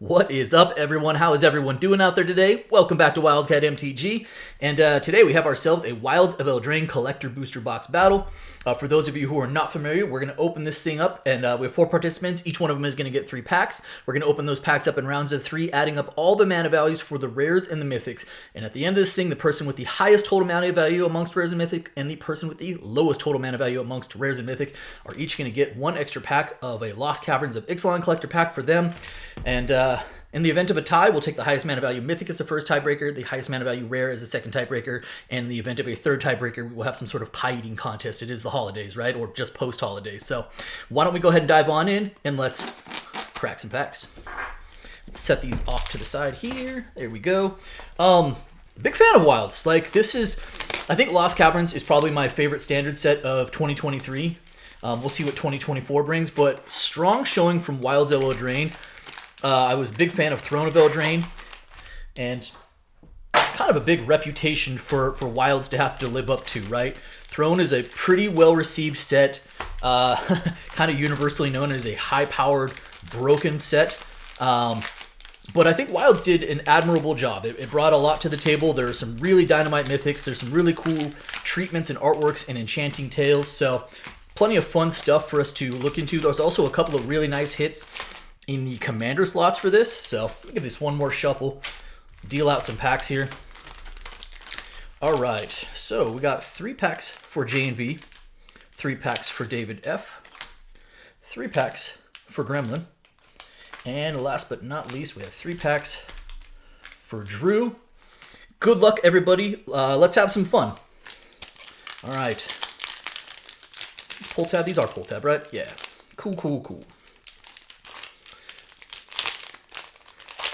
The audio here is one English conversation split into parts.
What is up, everyone? How is everyone doing out there today? Welcome back to Wildcat MTG, and today we have ourselves a Wilds of Eldraine Collector Booster Box battle. For those of you who are not familiar, we're going to open this thing up, and we have 4 participants. Each one of them is going to get 3 packs. We're going to open those packs up in rounds of 3, adding up all the mana values for the rares and the mythics. And at the end of this thing, the person with the highest total mana value amongst rares and mythic, and the person with the lowest total mana value amongst rares and mythic, are each going to get 1 extra pack of a Lost Caverns of Ixalan Collector pack for them. And in the event of a tie, we'll take the highest mana value mythic as the first tiebreaker, the highest mana value rare as the second tiebreaker, and in the event of a third tiebreaker, we'll have some sort of pie eating contest. It is the holidays, right? Or just post-holidays. So why don't we go ahead and dive on in, and let's crack some packs. Set these off to the side here. There we go. Big fan of Wilds. Like, this is, I think Lost Caverns is probably my favorite standard set of 2023. We'll see what 2024 brings, but strong showing from Wilds of Eldraine. I was a big fan of Throne of Eldraine, and kind of a big reputation for Wilds to have to live up to, right? Throne is a pretty well-received set, kind of universally known as a high-powered, broken set. But I think Wilds did an admirable job. It brought a lot to the table. There are some really dynamite mythics. There's some really cool treatments and artworks and enchanting tales, so plenty of fun stuff for us to look into. There's also a couple of really nice hits in the commander slots for this, so let me give this one more shuffle, deal out some packs here. All right, so we got 3 packs for J&V, 3 packs for David F, 3 packs for Gremlin, and last but not least, we have 3 packs for Drew. Good luck, everybody. Let's have some fun. All right. These are pull tab, right? Yeah. Cool.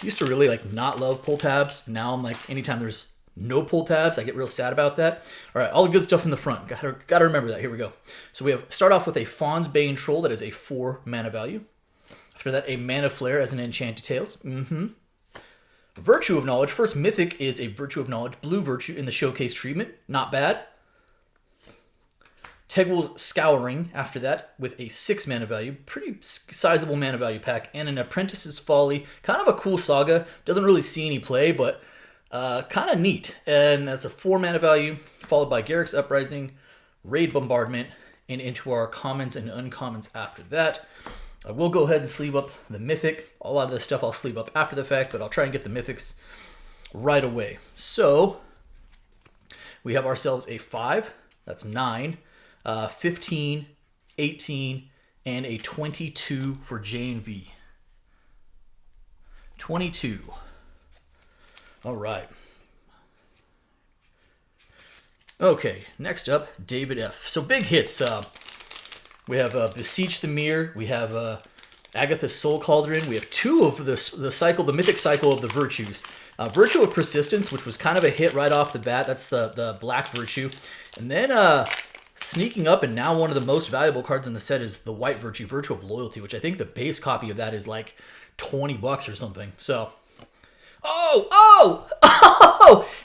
Used to really not love pull tabs. Now I'm like, anytime there's no pull tabs, I get real sad about that. All right, all the good stuff in the front. Gotta remember that. Here we go. So we start off with a Fawn's Bane Troll that is a 4 mana value. After that, a Mana Flare as an Enchanted Tales. Virtue of Knowledge. First mythic is a Virtue of Knowledge, blue Virtue in the Showcase treatment. Not bad. Tegwell's Scouring after that with a 6 mana value, pretty sizable mana value pack, and an Apprentice's Folly, kind of a cool saga, doesn't really see any play, but kind of neat. And that's a 4 mana value, followed by Garruk's Uprising, Raid Bombardment, and into our commons and uncommons after that. I will go ahead and sleeve up the Mythic. A lot of this stuff I'll sleeve up after the fact, but I'll try and get the Mythics right away. So, we have ourselves a 5, that's 9, 15, 18, and a 22 for J&V. 22. All right. Okay, next up, David F. So big hits. We have Beseech the Mirror. We have Agatha's Soul Cauldron. We have 2 of the mythic cycle of the Virtues. Virtue of Persistence, which was kind of a hit right off the bat. That's the black Virtue. And then sneaking up, and now one of the most valuable cards in the set is the white Virtue, Virtue of Loyalty, which I think the base copy of that is like $20 or something. So,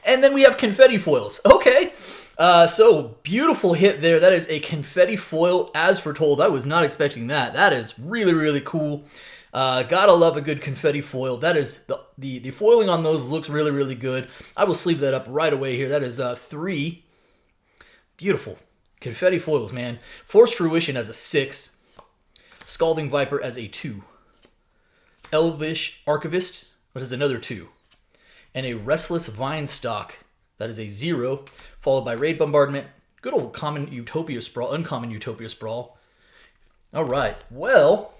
and then we have Confetti Foils. Okay, so beautiful hit there. That is a Confetti Foil as foretold. I was not expecting that. That is really, really cool. Gotta love a good Confetti Foil. That is, the foiling on those looks really, really good. I will sleeve that up right away here. That is 3. Beautiful. Confetti Foils, man. Force Fruition as a 6. Scalding Viper as a 2. Elvish Archivist, that is another 2. And a Restless Vine Stalk, that is a 0. Followed by Raid Bombardment. Good old uncommon Utopia Sprawl. All right, well,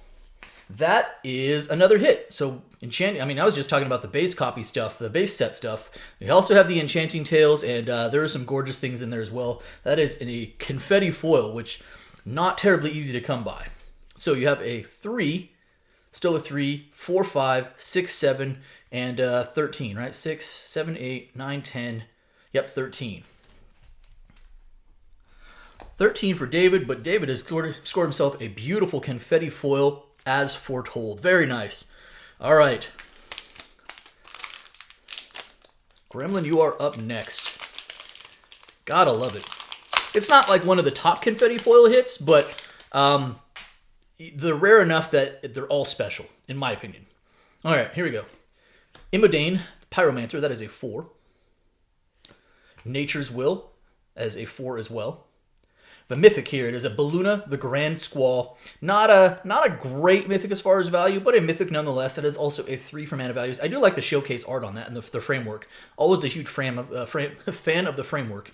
that is another hit. So, Enchanting, I was just talking about the base copy stuff, the base set stuff. We also have the Enchanting Tales, and there are some gorgeous things in there as well. That is in a Confetti Foil, which not terribly easy to come by. So you have a 3, still a 3, 4, 5, 6, 7, and 13, right? 6, 7, 8, 9, 10, yep, 13. 13 for David, but David has scored himself a beautiful Confetti Foil as foretold. Very nice. All right. Gremlin, you are up next. Gotta love it. It's not like one of the top Confetti Foil hits, but they're rare enough that they're all special, in my opinion. All right, here we go. Imodane, Pyromancer, that is a 4. Nature's Will as a 4 as well. The mythic here, it is a Baluna, the Grand Squall. Not a great mythic as far as value, but a mythic nonetheless. It is also a 3 for mana values. I do like the showcase art on that and the framework. Always a huge fan of the framework.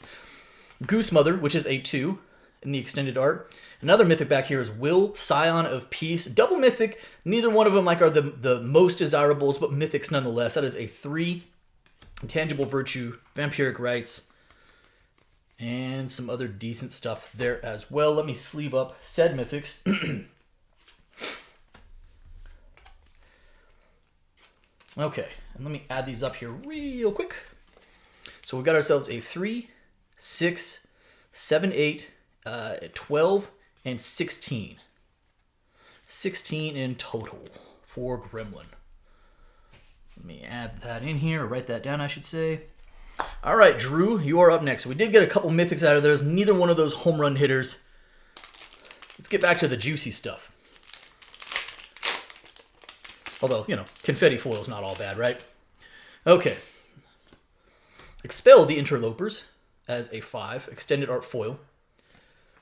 Goose Mother, which is a 2 in the extended art. Another mythic back here is Will, Scion of Peace. Double mythic. Neither one of them are the most desirables, but mythics nonetheless. That is a 3. Intangible Virtue, Vampiric Rites, and some other decent stuff there as well. Let me sleeve up said mythics. Okay, and let me add these up here real quick. So we've got ourselves a 3, 6, 7, 8, 12, and 16. 16 in total for Gremlin. Let me add that in here, or write that down, I should say. All right, Drew, you are up next. We did get a couple mythics out of those. Neither one of those home run hitters. Let's get back to the juicy stuff. Although, you know, confetti foil is not all bad, right? Okay. Expel the Interlopers as a 5. Extended art foil.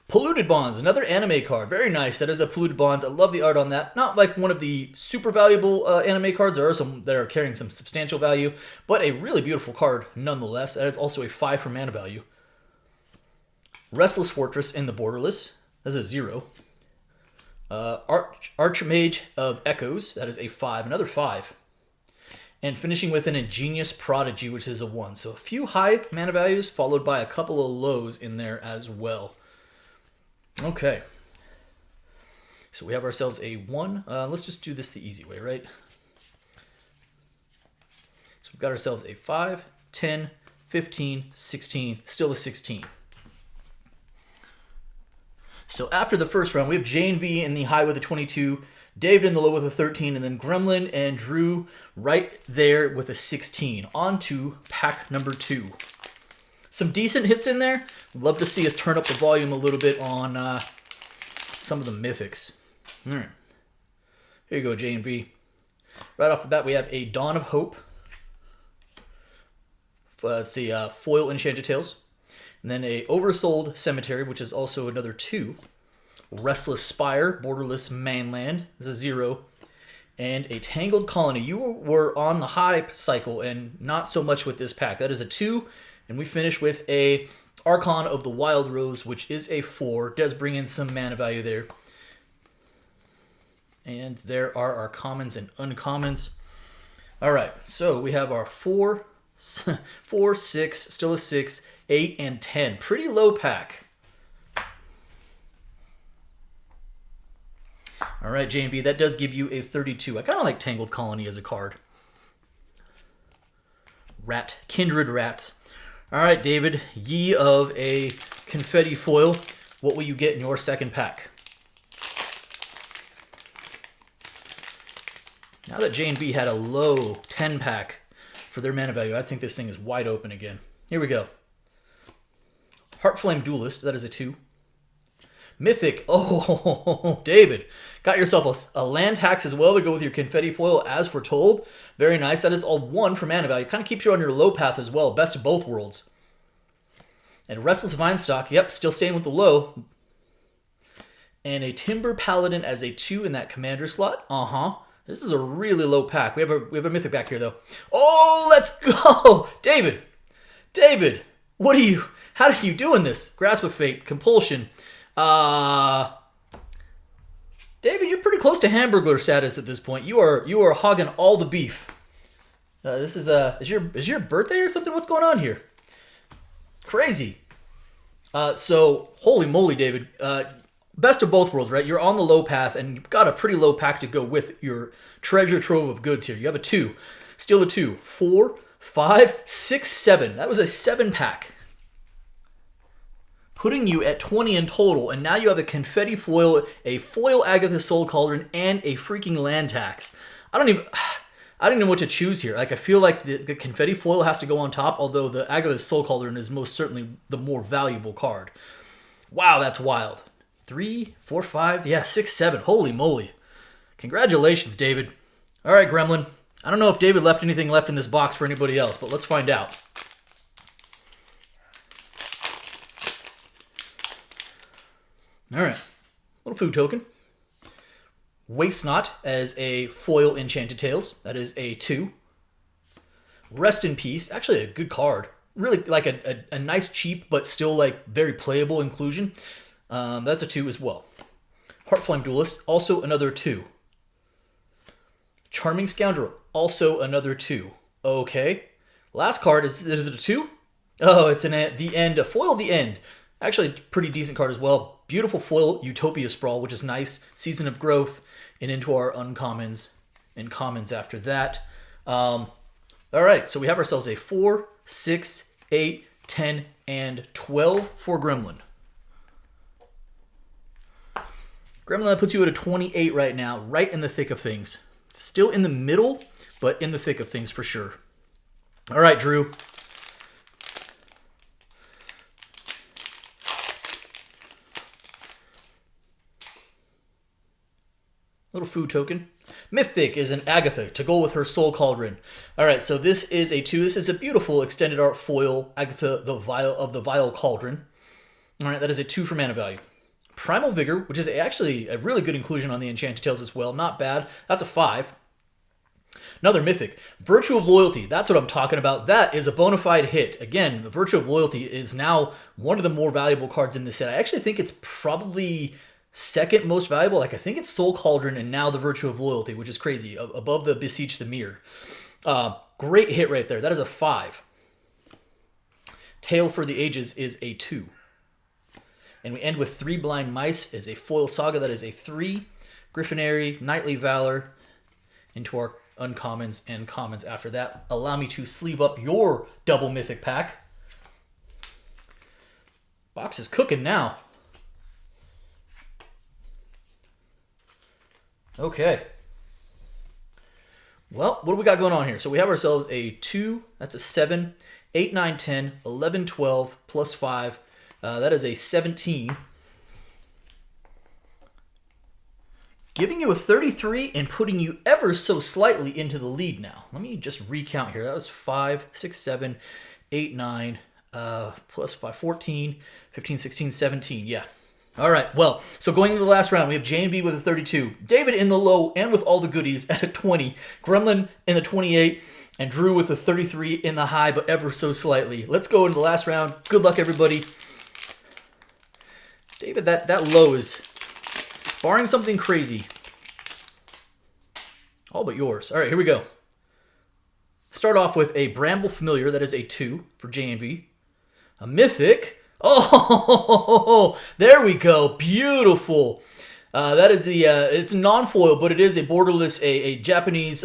Polluted Bonds, another anime card. Very nice. That is a Polluted Bonds. I love the art on that. Not like one of the super valuable anime cards. There are some that are carrying some substantial value, but a really beautiful card nonetheless. That is also a 5 for mana value. Restless Fortress in the Borderless. That's a 0. Archmage of Echoes. That is a 5. Another 5. And finishing with an Ingenious Prodigy, which is a 1. So a few high mana values, followed by a couple of lows in there as well. Okay, so we have ourselves a 1. Let's just do this the easy way, right? So we've got ourselves a 5, 10, 15, 16, still a 16. So after the first round, we have J and V in the high with a 22, David in the low with a 13, and then Gremlin and Drew right there with a 16. On to pack number 2. Some decent hits in there. Love to see us turn up the volume a little bit on some of the mythics. All right. Here you go, J and V. Right off the bat, we have a Dawn of Hope. Let's see, foil Enchanted Tales. And then a Oversold Cemetery, which is also another 2. Restless Spire, Borderless Mainland. This is a 0. And a Tangled Colony. You were on the high cycle and not so much with this pack. That is a 2. And we finish with a Archon of the Wild Rose, which is a 4. Does bring in some mana value there. And there are our commons and uncommons. All right, so we have our 4, 6, still a 6, 8, and 10. Pretty low pack. All right, J&B, that does give you a 32. I kind of like Tangled Colony as a card. Kindred Rats. All right, David, ye of a confetti foil, what will you get in your second pack? Now that J&B had a low 10 pack for their mana value, I think this thing is wide open again. Here we go. Heartflame Duelist, that is a 2. Mythic, oh, David, got yourself a land tax as well to go with your confetti foil as foretold. Very nice. That is all 1 for mana value. Kind of keeps you on your low path as well. Best of both worlds. And Restless Vinestock, yep, still staying with the low. And a Timber Paladin as a 2 in that commander slot. This is a really low pack. We have a mythic back here though. Oh, let's go, David. How are you doing this? Grasp of Fate, Compulsion. David, you're pretty close to Hamburglar status at this point. You are hogging all the beef. This is your birthday or something? What's going on here? Crazy. So holy moly, David. Best of both worlds, right? You're on the low path and you've got a pretty low pack to go with your treasure trove of goods here. You have a 2, still a 2, 4, 5, 6, 7. That was a 7 pack. Putting you at 20 in total, and now you have a confetti foil, a foil Agatha Soul Cauldron, and a freaking land tax. I don't even know what to choose here. Like, I feel like the confetti foil has to go on top, although the Agatha Soul Cauldron is most certainly the more valuable card. Wow, that's wild. 3, 4, 5, yeah, 6, 7. Holy moly. Congratulations, David. All right, Gremlin. I don't know if David left anything left in this box for anybody else, but let's find out. All right. Little food token. Waste Not as a foil Enchanted Tales. That is a 2. Rest in Peace. Actually a good card. Really like a nice, cheap, but still like very playable inclusion. That's a 2 as well. Heartflame Duelist. Also another 2. Charming Scoundrel. Also another 2. Okay. Last card. Is it a 2? Oh, it's the end. A foil The End. Actually, pretty decent card as well. Beautiful foil Utopia Sprawl, which is nice. Season of Growth. And into our uncommons and commons after that. All right, so we have ourselves a 4, 6, 8, 10, and 12 for Gremlin. Gremlin, that puts you at a 28 right now, right in the thick of things. Still in the middle, but in the thick of things for sure. All right, Drew. Little food token. Mythic is an Agatha to go with her Soul Cauldron. All right, so this is a 2. This is a beautiful extended art foil Agatha the Vile Cauldron. All right, that is a 2 for mana value. Primal Vigor, which is actually a really good inclusion on the Enchanted Tales as well. Not bad. That's a 5. Another Mythic. Virtue of Loyalty. That's what I'm talking about. That is a bona fide hit. Again, the Virtue of Loyalty is now one of the more valuable cards in this set. I actually think it's probably second most valuable. Like, I think it's Soul Cauldron and now the Virtue of Loyalty, which is crazy. Above the Beseech the Mirror. Great hit right there. That is a 5. Tale for the Ages is a 2. And we end with 3 Blind Mice as a foil saga. That is a 3. Griffinary, Knightly Valor into our uncommons and commons after that. Allow me to sleeve up your double mythic pack. Box is cooking now. Okay. Well, what do we got going on here? So we have ourselves a 2, that's a 7, 8, 9, 10, 11, 12, plus 5. That is a 17. Giving you a 33 and putting you ever so slightly into the lead now. Let me just recount here. That was 5, 6, 7, 8, 9, plus 5, 14, 15, 16, 17. Yeah. All right, well, so going into the last round, we have J&B with a 32, David in the low and with all the goodies at a 20, Gremlin in the 28, and Drew with a 33 in the high, but ever so slightly. Let's go into the last round. Good luck, everybody. David, that low is, barring something crazy, all but yours. All right, here we go. Start off with a Bramble Familiar. That is a 2 for J&B. A Mythic. Oh, there we go. Beautiful. That is the, it's a non-foil, but it is a borderless, a Japanese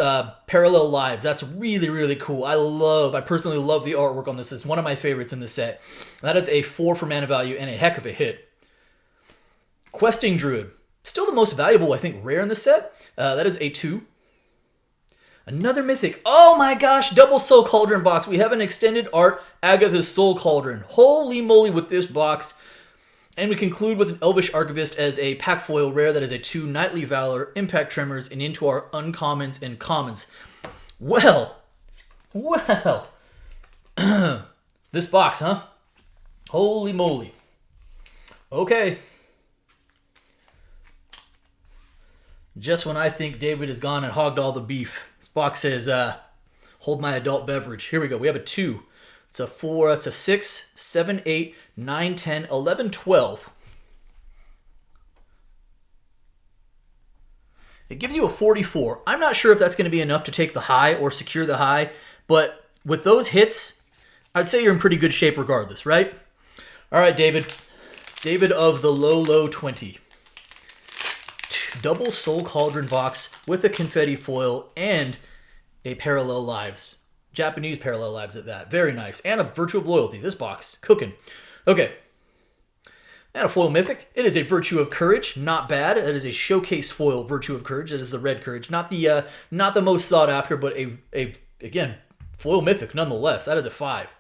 Parallel Lives. That's really, really cool. I personally love the artwork on this. It's one of my favorites in the set. That is a 4 for mana value and a heck of a hit. Questing Druid. Still the most valuable, I think, rare in the set. That is a 2. Another Mythic. Oh my gosh, double Soul Cauldron box. We have an extended art Agatha's Soul Cauldron. Holy moly with this box. And we conclude with an Elvish Archivist as a pack foil rare. That is a 2 Knightly Valor, Impact Tremors, and into our uncommons and commons. Well. This box, huh? Holy moly. Okay. Just when I think David has gone and hogged all the beef. This box says, hold my adult beverage. Here we go. We have a 2. It's a 4. That's a 6, 7, 8, 9, 10, 11, 12. It gives you a 44. I'm not sure if that's going to be enough to take the high or secure the high, but with those hits, I'd say you're in pretty good shape regardless, right? All right, David. David of the low 20. Double Soul Cauldron box with a confetti foil and a Parallel Lives. Japanese Parallel Lives at that. Very nice. And a Virtue of Loyalty. This box. Cooking. Okay. And a foil Mythic. It is a Virtue of Courage. Not bad. It is a showcase foil Virtue of Courage. It is the red Courage. Not the most sought after, but again, foil Mythic nonetheless. That is a 5.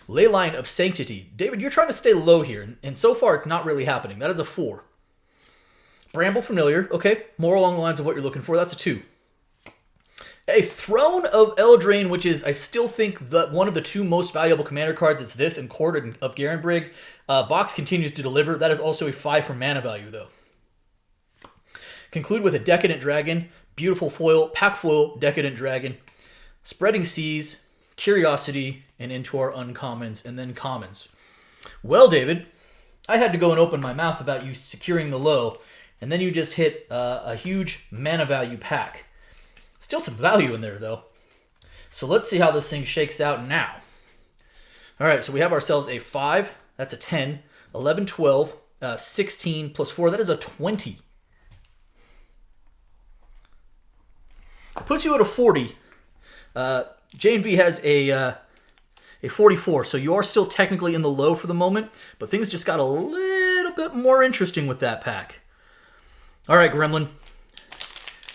Leyline of Sanctity. David, you're trying to stay low here, and so far it's not really happening. That is a 4. Bramble Familiar. Okay, more along the lines of what you're looking for. That's a 2. A Throne of Eldraine, which is, I still think, one of the two most valuable commander cards. It's this and Court of Garenbrig. Box continues to deliver. That is also a 5 for mana value, though. Conclude with a Decadent Dragon, beautiful foil, pack foil, Decadent Dragon, Spreading Seas, Curiosity, and into our uncommons, and then commons. Well, David, I had to go and open my mouth about you securing the low, and then you just hit a huge mana value pack. Still some value in there, though. So let's see how this thing shakes out now. All right, so we have ourselves a 5. That's a 10. 11, 12. 16 plus 4. That is a 20. It puts you at a 40. J&V has a 44, so you are still technically in the low for the moment, but things just got a little bit more interesting with that pack. All right, Gremlin.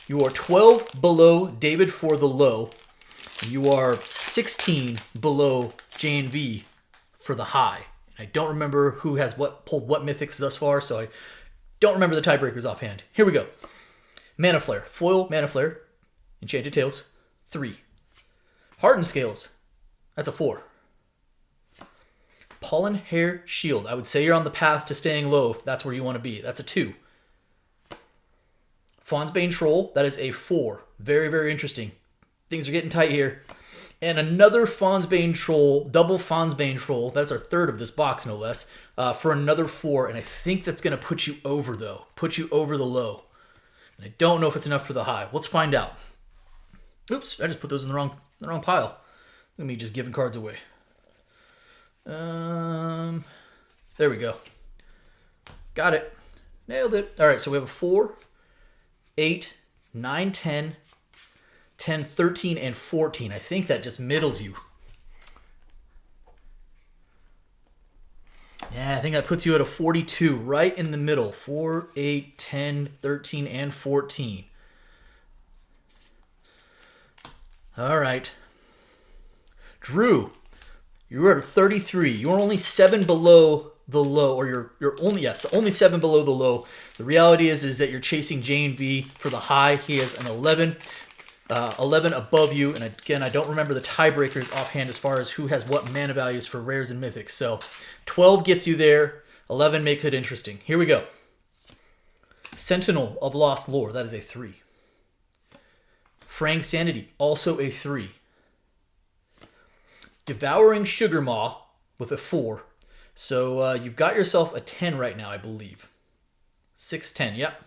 You are 12 below David for the low. You are 16 below J&V for the high. I don't remember who has pulled what mythics thus far, so I don't remember the tiebreakers offhand. Here we go. Mana Flare. Foil Mana Flare. Enchanted Tales. 3. Hardened Scales. That's a 4. Pollen Hair Shield. I would say you're on the path to staying low if that's where you want to be. That's a 2. Fawnsbane Troll, that is a 4. Very, very interesting. Things are getting tight here. And another Fawnsbane Troll, double Fawnsbane Troll, that's our third of this box, no less, for another 4. And I think that's going to put you over, though. Put you over the low. And I don't know if it's enough for the high. Let's find out. Oops, I just put those in the wrong pile. Let me just giving cards away. There we go. Got it. Nailed it. All right, so we have a 4. 8, 9, 10, 10, 13, and 14. I think that just middles you. Yeah, I think that puts you at a 42, right in the middle. 4, 8, 10, 13, and 14. All right. Drew, you are at 33. You are only 7 below the low, or you're only 7 below the low. The reality is that you're chasing J&V for the high. He has an 11 above you, and again, I don't remember the tiebreakers offhand as far as who has what mana values for rares and mythics. So 12 gets you there, 11 makes it interesting. Here we go. Sentinel of Lost Lore, that is a 3. Fraying Sanity, also a 3. Devouring Sugarmaw with a 4. So you've got yourself a 10 right now, I believe. 6, 10, yep.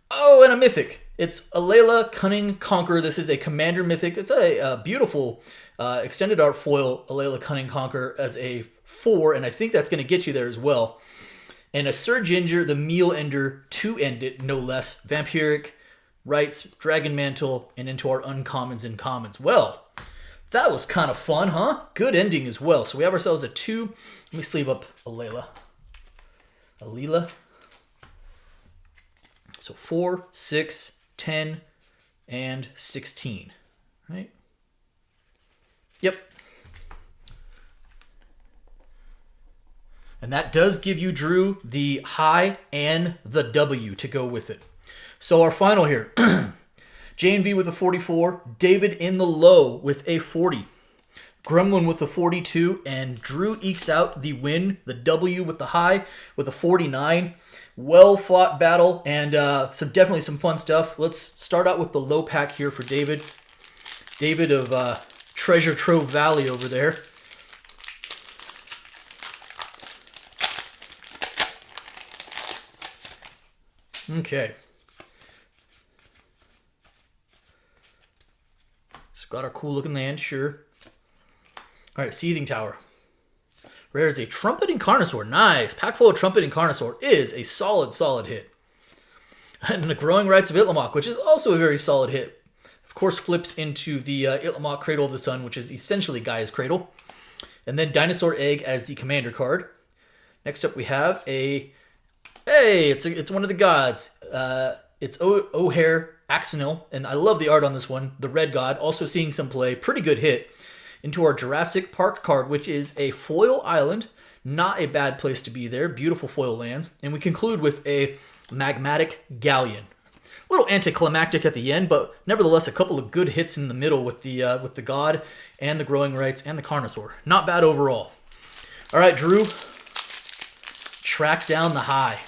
Oh, and a mythic. It's Alayla Cunning Conqueror. This is a commander mythic. It's a beautiful extended art foil Alayla Cunning Conqueror as a 4, and I think that's going to get you there as well. And a Sir Ginger, the Meal Ender, to end it, no less. Vampiric, Rites, Dragon Mantle, and into our uncommons and commons. Well, that was kind of fun, huh? Good ending as well. So we have ourselves a 2. Let me sleeve up Alayla. So 4, 6, 10, and 16. Right? Yep. And that does give you, Drew, the high and the W to go with it. So our final here. J&V with a 44, David in the low with a 40, Gremlin with a 42, and Drew ekes out the win, the W with the high with a 49. Well fought battle, and definitely some fun stuff. Let's start out with the low pack here for David. David of Treasure Trove Valley over there. Okay. Got our cool looking land, sure. All right, Seething Tower. Rare is a Trumpeting Carnosaur. Nice. Pack full of Trumpeting Carnosaur is a solid hit. And the Growing Rites of Itlimoc, which is also a very solid hit. Of course, flips into the Itlimoc Cradle of the Sun, which is essentially Gaia's Cradle. And then Dinosaur Egg as the commander card. Next up, we have a... Hey, it's one of the gods. It's O'Hare Axonil, and I love the art on this one. The Red God, also seeing some play. Pretty good hit. Into our Jurassic Park card, which is a foil island. Not a bad place to be there. Beautiful foil lands. And we conclude with a Magmatic Galleon. A little anticlimactic at the end, but nevertheless a couple of good hits in the middle with the God and the Growing Rites and the Carnosaur. Not bad overall. All right, Drew, track down the high.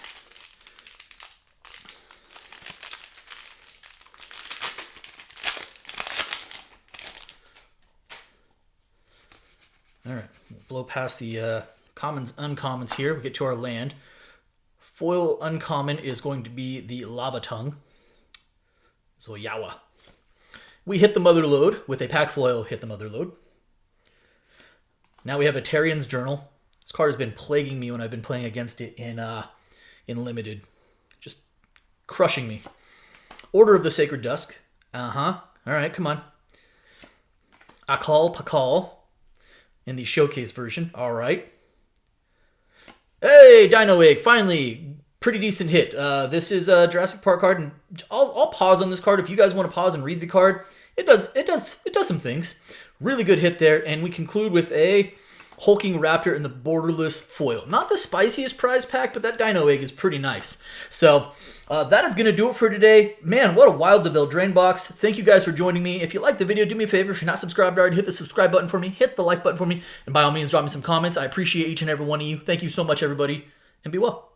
All right, we'll blow past the commons, uncommons here. We get to our land. Foil uncommon is going to be the Lava Tongue. Zoyawa. We hit the Mother Lode with a pack foil, hit the Mother Lode. Now we have a Tarian's Journal. This card has been plaguing me when I've been playing against it in Limited. Just crushing me. Order of the Sacred Dusk. All right, come on. Akal Pakal in the showcase version. All right. Hey, Dino Egg, finally. Pretty decent hit. This is a Jurassic Park card, and I'll pause on this card if you guys want to pause and read the card. It does some things. Really good hit there, and we conclude with a Hulking Raptor in the Borderless foil. Not the spiciest prize pack, but that Dino Egg is pretty nice. So that is going to do it for today. Man, what a Wilds of Eldraine box. Thank you guys for joining me. If you liked the video, do me a favor. If you're not subscribed already, hit the subscribe button for me. Hit the like button for me. And by all means, drop me some comments. I appreciate each and every one of you. Thank you so much, everybody, and be well.